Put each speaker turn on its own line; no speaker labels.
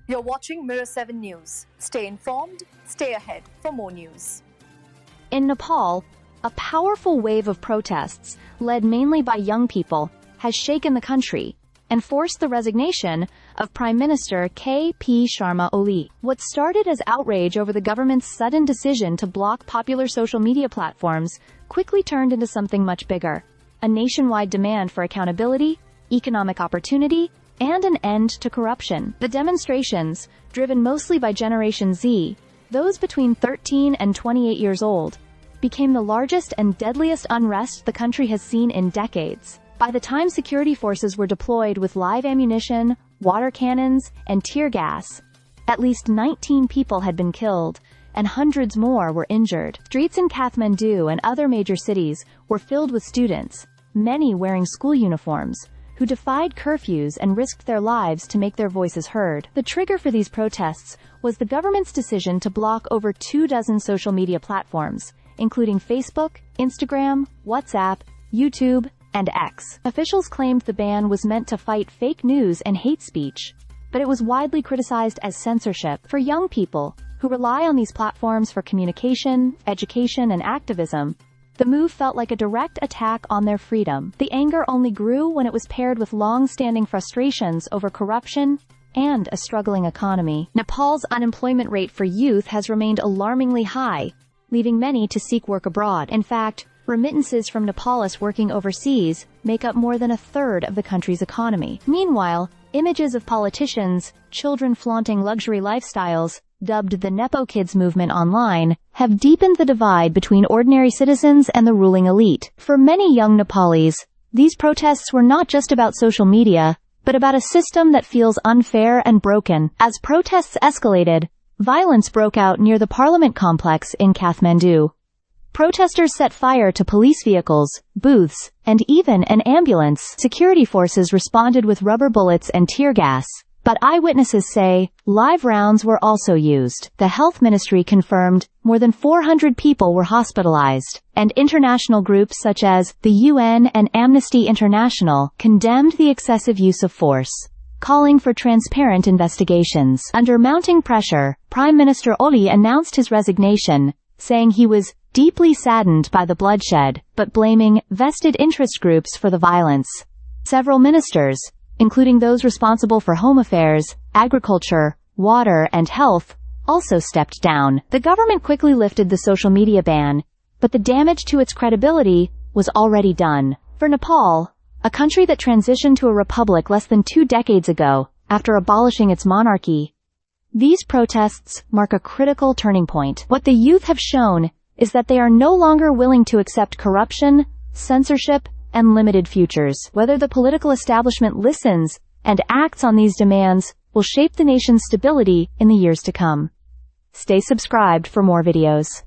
You're watching Mirror 7 News. Stay informed, stay ahead for more news.
In Nepal, a powerful wave of protests, led mainly by young people, has shaken the country and forced the resignation of Prime Minister K.P. Sharma Oli. What started as outrage over the government's sudden decision to block popular social media platforms quickly turned into something much bigger: a nationwide demand for accountability, economic opportunity, and an end to corruption. The demonstrations, driven mostly by Generation Z, those between 13 and 28 years old, became the largest and deadliest unrest the country has seen in decades. By the time security forces were deployed with live ammunition, water cannons, and tear gas, at least 19 people had been killed, and hundreds more were injured. Streets in Kathmandu and other major cities were filled with students, many wearing school uniforms, who defied curfews and risked their lives to make their voices heard. The trigger for these protests was the government's decision to block over 24 social media platforms, including Facebook, Instagram, WhatsApp, YouTube, and X. Officials claimed the ban was meant to fight fake news and hate speech, but it was widely criticized as censorship. For young people, who rely on these platforms for communication, education, and activism, the move felt like a direct attack on their freedom. The anger only grew when it was paired with long-standing frustrations over corruption and a struggling economy. Nepal's unemployment rate for youth has remained alarmingly high, leaving many to seek work abroad. In fact, remittances from Nepalis working overseas make up more than a third of the country's economy. Meanwhile, images of politicians, children flaunting luxury lifestyles, dubbed the Nepo Kids movement online, have deepened the divide between ordinary citizens and the ruling elite. For many young Nepalis, these protests were not just about social media, but about a system that feels unfair and broken. As protests escalated, violence broke out near the parliament complex in Kathmandu. Protesters set fire to police vehicles, booths, and even an ambulance. Security forces responded with rubber bullets and tear gas, but eyewitnesses say live rounds were also used. The health ministry confirmed more than 400 people were hospitalized, and international groups such as the UN and Amnesty International condemned the excessive use of force, calling for transparent investigations. Under mounting pressure, Prime Minister Oli announced his resignation, saying he was deeply saddened by the bloodshed, but blaming vested interest groups for the violence. Several ministers, including those responsible for home affairs, agriculture, water, and health, also stepped down. The government quickly lifted the social media ban, but the damage to its credibility was already done. For Nepal, a country that transitioned to a republic less than 2 decades ago, after abolishing its monarchy, these protests mark a critical turning point. What the youth have shown is that they are no longer willing to accept corruption, censorship, and limited futures. Whether the political establishment listens and acts on these demands will shape the nation's stability in the years to come. Stay subscribed for more videos.